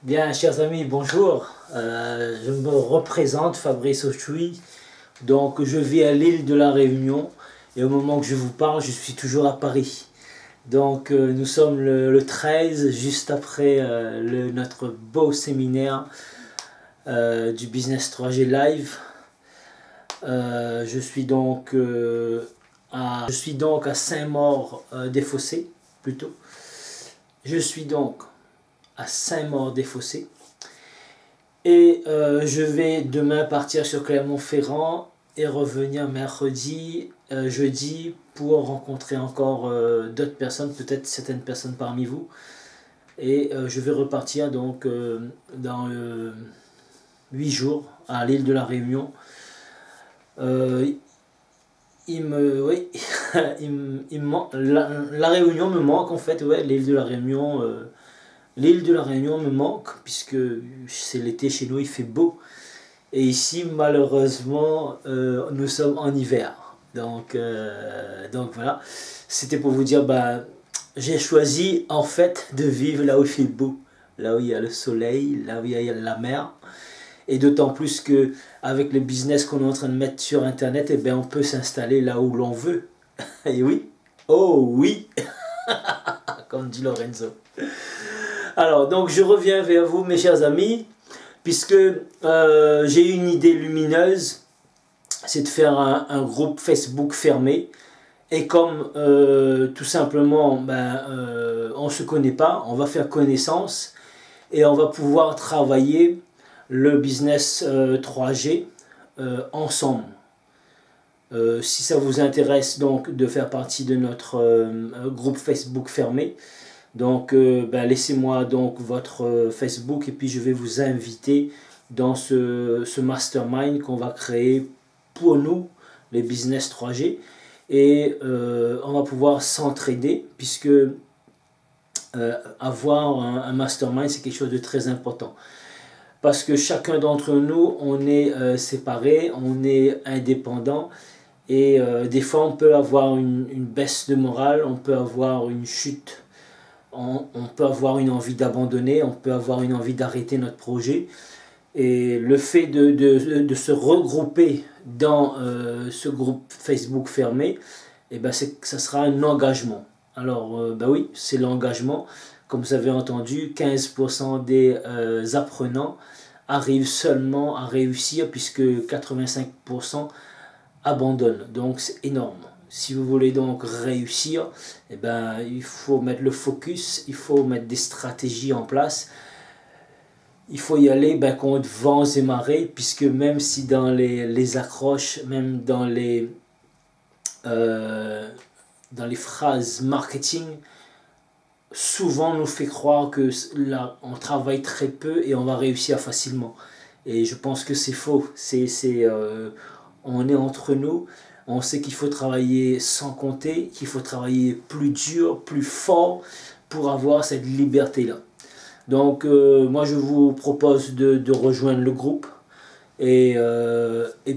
Bien, chers amis, bonjour. Je me représente, Fabrice Auchoui. Donc, je vis à l'île de la Réunion et au moment que je vous parle, je suis toujours à Paris. Donc, nous sommes le 13, juste après notre beau séminaire du Business 3G Live. Je suis donc à Saint-Maur-des-Fossés, plutôt. Je suis donc à Saint-Maur-des-Fossés. Et je vais demain partir sur Clermont-Ferrand et revenir mercredi, jeudi, pour rencontrer encore d'autres personnes, peut-être certaines personnes parmi vous. Et je vais repartir donc dans 8 jours à l'île de la Réunion. Oui, la Réunion me manque en fait, ouais, l'île de la Réunion. L'île de la Réunion me manque puisque c'est l'été chez nous, il fait beau. Et ici, malheureusement, nous sommes en hiver. Donc voilà, c'était pour vous dire, j'ai choisi en fait de vivre là où il fait beau, là où il y a le soleil, là où il y a la mer. Et d'autant plus que avec le business qu'on est en train de mettre sur Internet, eh bien, on peut s'installer là où l'on veut. Et oui, oh oui, comme dit Lorenzo. Alors, donc je reviens vers vous, mes chers amis, puisque j'ai une idée lumineuse, c'est de faire un groupe Facebook fermé. Et comme tout simplement, on ne se connaît pas, on va faire connaissance et on va pouvoir travailler le business 3G ensemble. Si ça vous intéresse donc de faire partie de notre groupe Facebook fermé, donc laissez-moi donc votre Facebook et puis je vais vous inviter dans ce mastermind qu'on va créer pour nous, les business 3G. Et on va pouvoir s'entraider puisque avoir un mastermind, c'est quelque chose de très important. Parce que chacun d'entre nous, on est séparés, on est indépendants. Et des fois, on peut avoir une baisse de morale, on peut avoir une chute, on peut avoir une envie d'abandonner, on peut avoir une envie d'arrêter notre projet. Et le fait de se regrouper dans ce groupe Facebook fermé, ça sera un engagement. Alors, oui, c'est l'engagement. Comme vous avez entendu, 15% des apprenants arrivent seulement à réussir puisque 85% abandonnent. Donc, c'est énorme. Si vous voulez donc réussir, il faut mettre le focus, il faut mettre des stratégies en place. Il faut y aller contre vents et marées, puisque même si dans les accroches, même dans les phrases marketing, souvent on nous fait croire que là, on travaille très peu et on va réussir facilement. Et je pense que c'est faux. On est entre nous, on sait qu'il faut travailler sans compter, qu'il faut travailler plus dur, plus fort pour avoir cette liberté-là. Donc moi je vous propose de rejoindre le groupe et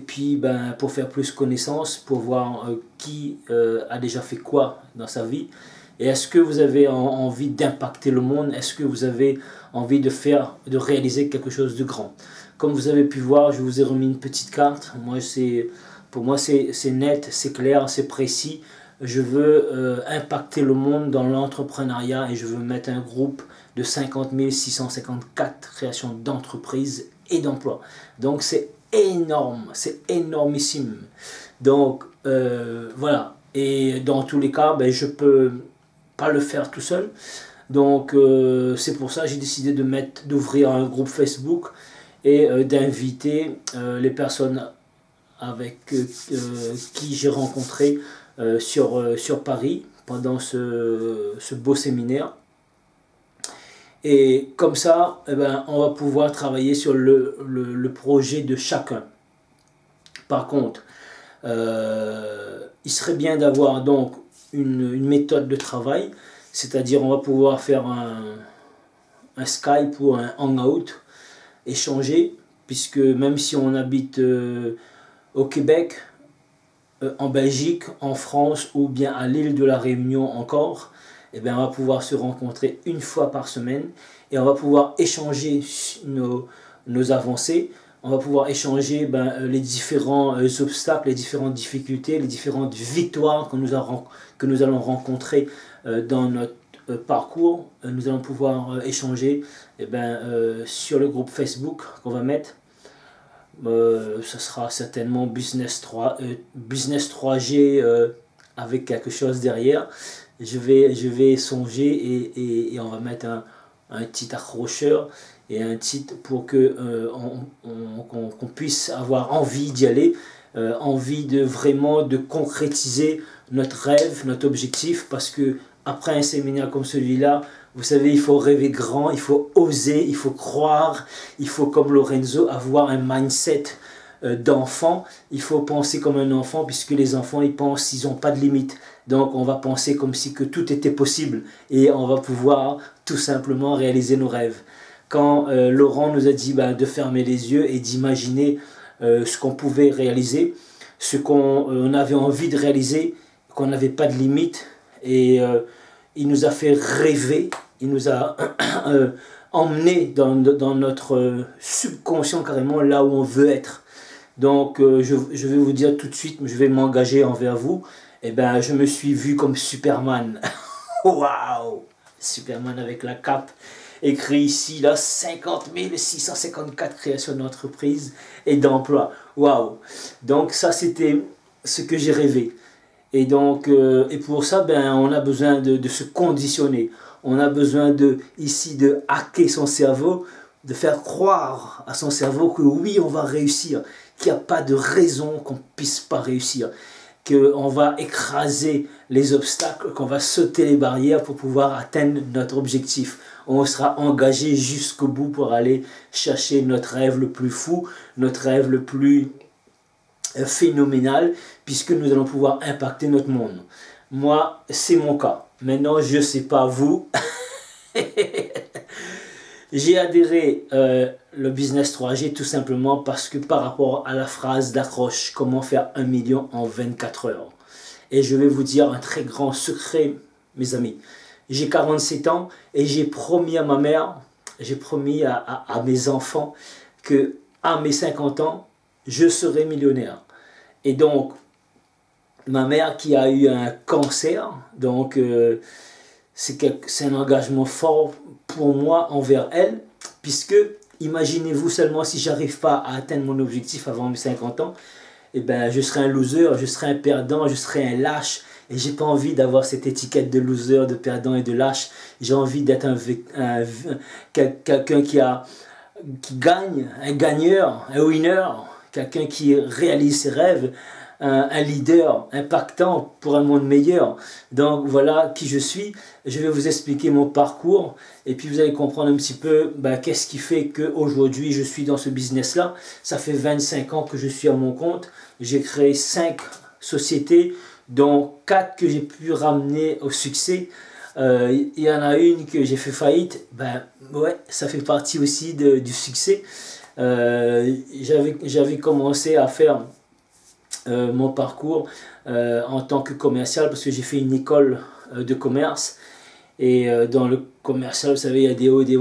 puis pour faire plus connaissance, pour voir qui a déjà fait quoi dans sa vie. Et est-ce que vous avez envie d'impacter le monde? Est-ce que vous avez envie de réaliser quelque chose de grand? Comme vous avez pu voir, je vous ai remis une petite carte. Pour moi c'est net, c'est clair, c'est précis. Je veux impacter le monde dans l'entrepreneuriat et je veux mettre un groupe de 50 654 créations d'entreprises et d'emplois. Donc c'est énorme, c'est énormissime. Donc voilà. Et dans tous les cas, je ne peux pas le faire tout seul. Donc c'est pour ça que j'ai décidé d'ouvrir un groupe Facebook et d'inviter les personnes avec qui j'ai rencontré sur Paris pendant ce beau séminaire. Et comme ça, on va pouvoir travailler sur le projet de chacun. Par contre, il serait bien d'avoir donc une méthode de travail, c'est-à-dire on va pouvoir faire un Skype ou un Hangout, échanger, puisque même si on habite au Québec, en Belgique, en France ou bien à l'île de la Réunion encore, eh bien, on va pouvoir se rencontrer une fois par semaine et on va pouvoir échanger nos avancées. On va pouvoir échanger les différents obstacles, les différentes difficultés, les différentes victoires que nous allons rencontrer dans notre parcours. Nous allons pouvoir échanger sur le groupe Facebook qu'on va mettre. Ce sera certainement Business 3G avec quelque chose derrière. Je vais songer et on va mettre un petit accrocheur et un titre pour que qu'on puisse avoir envie d'y aller, envie de vraiment de concrétiser notre rêve, notre objectif, parce que après un séminaire comme celui-là, vous savez, il faut rêver grand, il faut oser, il faut croire, il faut, comme Lorenzo, avoir un mindset d'enfant. Il faut penser comme un enfant, puisque les enfants, ils pensent, ils n'ont pas de limite. Donc, on va penser comme si que tout était possible et on va pouvoir tout simplement réaliser nos rêves. Quand Laurent nous a dit de fermer les yeux et d'imaginer ce qu'on pouvait réaliser, ce qu'on avait envie de réaliser, qu'on n'avait pas de limite, et il nous a fait rêver, il nous a emmené dans notre subconscient carrément là où on veut être. Donc je vais vous dire tout de suite, je vais m'engager envers vous, je me suis vu comme Superman. Waouh! Superman avec la cape, écrit ici là 50 654 créations d'entreprises et d'emplois. Waouh! Donc ça c'était ce que j'ai rêvé. Et donc, et pour ça, on a besoin de se conditionner. On a besoin ici de hacker son cerveau, de faire croire à son cerveau que oui, on va réussir, qu'il n'y a pas de raison qu'on ne puisse pas réussir, qu'on va écraser les obstacles, qu'on va sauter les barrières pour pouvoir atteindre notre objectif. On sera engagé jusqu'au bout pour aller chercher notre rêve le plus fou, notre rêve le plus phénoménal, puisque nous allons pouvoir impacter notre monde. Moi, c'est mon cas. Maintenant, je ne sais pas vous. J'ai adhéré le Business 3G tout simplement parce que par rapport à la phrase d'accroche, comment faire 1 million en 24 heures. Et je vais vous dire un très grand secret, mes amis. J'ai 47 ans et j'ai promis à ma mère, j'ai promis à mes enfants que à mes 50 ans, je serai millionnaire. Et donc, ma mère qui a eu un cancer, donc c'est un engagement fort pour moi envers elle, puisque imaginez-vous seulement si j'arrive pas à atteindre mon objectif avant mes 50 ans, je serai un loser, je serai un perdant, je serai un lâche. Et j'ai pas envie d'avoir cette étiquette de loser, de perdant et de lâche. J'ai envie d'être quelqu'un qui gagne, un gagneur, un winner, quelqu'un qui réalise ses rêves, un leader impactant pour un monde meilleur. Donc voilà qui je suis. Je vais vous expliquer mon parcours et puis vous allez comprendre un petit peu qu'est-ce qui fait qu'aujourd'hui je suis dans ce business-là. Ça fait 25 ans que je suis à mon compte. J'ai créé 5 sociétés, dont 4 que j'ai pu ramener au succès. Il y en a une que j'ai fait faillite. Ouais, ça fait partie aussi du succès. J'avais commencé à faire mon parcours en tant que commercial parce que j'ai fait une école de commerce. Et dans le commercial, vous savez, il y a des hauts, des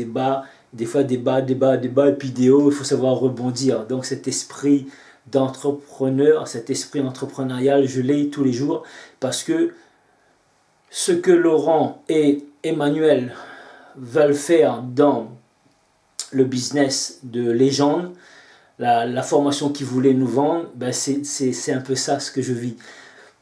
bas, des fois des bas, et puis des hauts, il faut savoir rebondir. Donc cet esprit d'entrepreneur, cet esprit entrepreneurial, je l'ai tous les jours parce que ce que Laurent et Emmanuel veulent faire dans le business de légende, la formation qu'ils voulaient nous vendre, c'est un peu ça ce que je vis.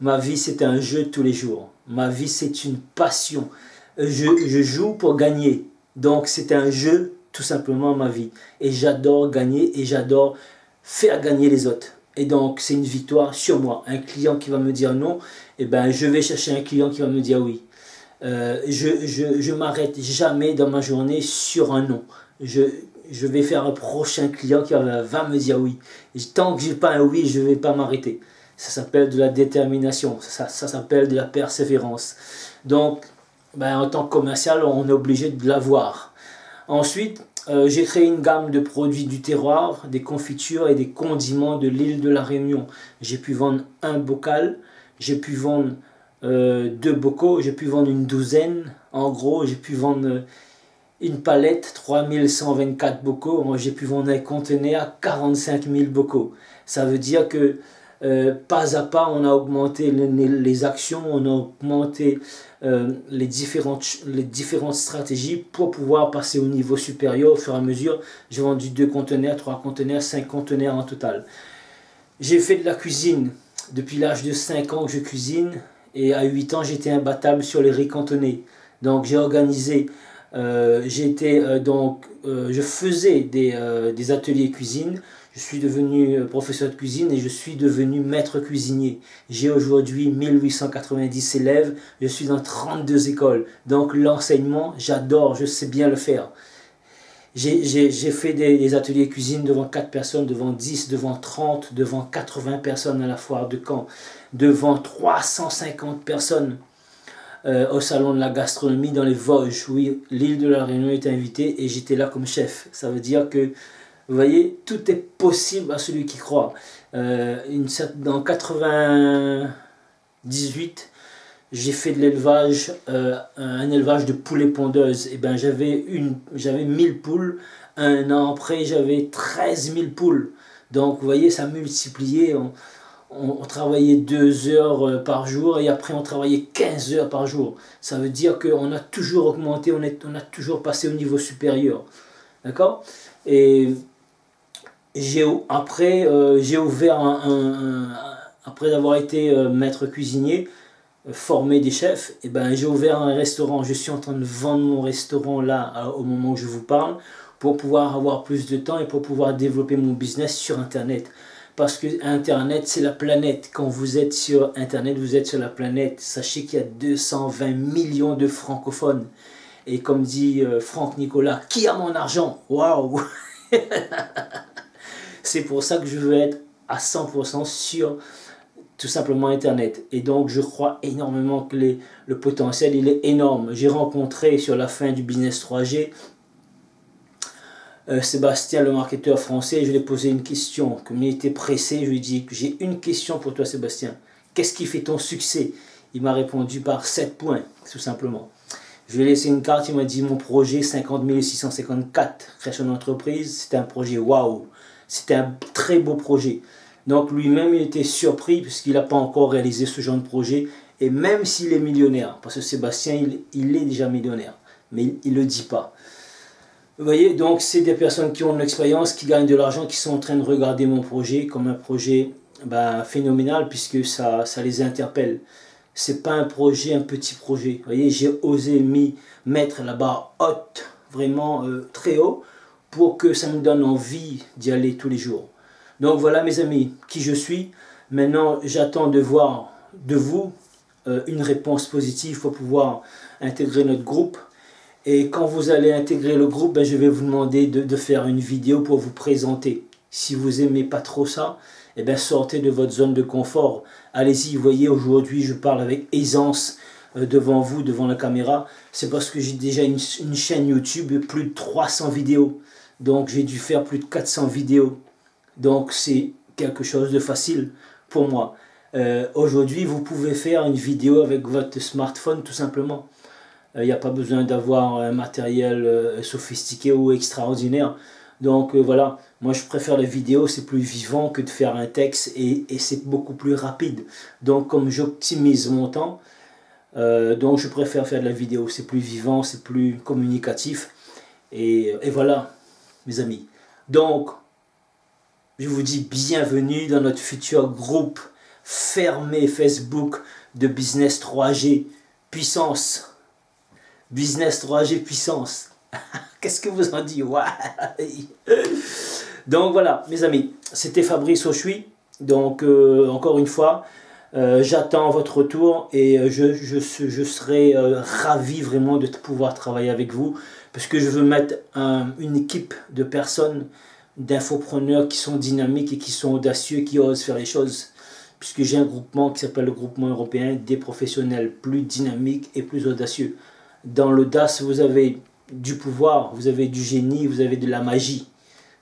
Ma vie, c'est un jeu tous les jours. Ma vie, c'est une passion. Je joue pour gagner. Donc, c'est un jeu, tout simplement, ma vie. Et j'adore gagner et j'adore faire gagner les autres. Et donc, c'est une victoire sur moi. Un client qui va me dire non, je vais chercher un client qui va me dire oui. Je m'arrête jamais dans ma journée sur un non. Je vais faire un prochain client qui va me dire oui. Et tant que je n'ai pas un oui, je ne vais pas m'arrêter. Ça s'appelle de la détermination, ça s'appelle de la persévérance. Donc, en tant que commercial, on est obligé de l'avoir. Ensuite, j'ai créé une gamme de produits du terroir, des confitures et des condiments de l'île de la Réunion. J'ai pu vendre un bocal, j'ai pu vendre 2 bocaux, j'ai pu vendre une douzaine. En gros, j'ai pu vendre une palette, 3124 bocaux. Moi, j'ai pu vendre un conteneur à 45 000 bocaux. Ça veut dire que pas à pas, on a augmenté les actions, on a augmenté les différentes stratégies pour pouvoir passer au niveau supérieur au fur et à mesure. J'ai vendu 2 conteneurs, 3 conteneurs, 5 conteneurs en total. J'ai fait de la cuisine depuis l'âge de 5 ans que je cuisine, et à 8 ans j'étais imbattable sur les riz cantonais. Donc j'ai organisé, je faisais des ateliers cuisine. Je suis devenu professeur de cuisine et je suis devenu maître cuisinier. J'ai aujourd'hui 1890 élèves, je suis dans 32 écoles. Donc l'enseignement, j'adore, je sais bien le faire. J'ai fait des ateliers cuisine devant 4 personnes, devant 10, devant 30, devant 80 personnes à la foire de Caen, devant 350 personnes au salon de la gastronomie dans les Vosges. Oui, l'île de la Réunion est invitée et j'étais là comme chef. Ça veut dire que, vous voyez, tout est possible à celui qui croit. Dans 98, j'ai fait de l'élevage, un élevage de poulets pondeuses. Et ben j'avais 1000 poules. Un an après, j'avais 13 000 poules. Donc, vous voyez, ça multipliait. On travaillait 2 heures par jour et après on travaillait 15 heures par jour. Ça veut dire qu'on a toujours augmenté, on a toujours passé au niveau supérieur. D'accord? Et j'ai ouvert après avoir été maître cuisinier, formé des chefs, et ben j'ai ouvert un restaurant. Je suis en train de vendre mon restaurant là au moment où je vous parle, pour pouvoir avoir plus de temps et pour pouvoir développer mon business sur internet. Parce que internet c'est la planète. Quand vous êtes sur internet, vous êtes sur la planète. Sachez qu'il y a 220 millions de francophones. Et comme dit Franck Nicolas, qui a mon argent? Waouh! C'est pour ça que je veux être à 100% sur tout simplement internet. Et donc je crois énormément que le potentiel il est énorme. J'ai rencontré sur la fin du business 3G Sébastien, le marketeur français. Je lui ai posé une question. Comme il était pressé, je lui ai dit: j'ai une question pour toi Sébastien, qu'est-ce qui fait ton succès? Il m'a répondu par 7 points, tout simplement. Je lui ai laissé une carte, il m'a dit: mon projet 50 654, création d'entreprise. C'était un projet waouh, c'était un très beau projet. Donc lui-même il était surpris puisqu'il n'a pas encore réalisé ce genre de projet. Et même s'il est millionnaire, parce que Sébastien il est déjà millionnaire, mais il ne le dit pas. Vous voyez, donc c'est des personnes qui ont de l'expérience, qui gagnent de l'argent, qui sont en train de regarder mon projet comme un projet phénoménal, puisque ça les interpelle. C'est pas un projet, un petit projet. Vous voyez, j'ai osé mettre la barre haute, vraiment très haut, pour que ça me donne envie d'y aller tous les jours. Donc voilà mes amis, qui je suis. Maintenant, j'attends de voir de vous une réponse positive pour pouvoir intégrer notre groupe. Et quand vous allez intégrer le groupe, je vais vous demander de faire une vidéo pour vous présenter. Si vous n'aimez pas trop ça, sortez de votre zone de confort. Allez-y, vous voyez, aujourd'hui je parle avec aisance devant vous, devant la caméra. C'est parce que j'ai déjà une chaîne YouTube, plus de 300 vidéos. Donc j'ai dû faire plus de 400 vidéos. Donc c'est quelque chose de facile pour moi. Aujourd'hui, vous pouvez faire une vidéo avec votre smartphone tout simplement. Il n'y a pas besoin d'avoir un matériel sophistiqué ou extraordinaire. Donc voilà, moi je préfère les vidéos, c'est plus vivant que de faire un texte et c'est beaucoup plus rapide. Donc comme j'optimise mon temps, donc je préfère faire de la vidéo, c'est plus vivant, c'est plus communicatif. Et voilà mes amis. Donc je vous dis bienvenue dans notre futur groupe fermé Facebook de Business 3G Puissance. Business 3G puissance. Qu'est-ce que vous en dites? Ouais. Donc voilà mes amis, c'était Fabrice Auchuy. Donc encore une fois, j'attends votre retour et je serai ravi vraiment de pouvoir travailler avec vous, parce que je veux mettre une équipe de personnes, d'infopreneurs qui sont dynamiques et qui sont audacieux, qui osent faire les choses. Puisque j'ai un groupement qui s'appelle le groupement européen des professionnels plus dynamiques et plus audacieux. Dans l'audace, vous avez du pouvoir, vous avez du génie, vous avez de la magie.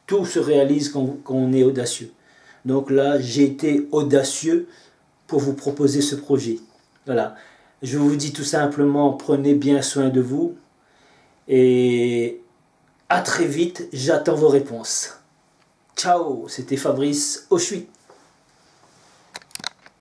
Tout se réalise quand on est audacieux. Donc là, j'ai été audacieux pour vous proposer ce projet. Voilà. Je vous dis tout simplement, prenez bien soin de vous et à très vite, j'attends vos réponses. Ciao, c'était Fabrice Auchuit.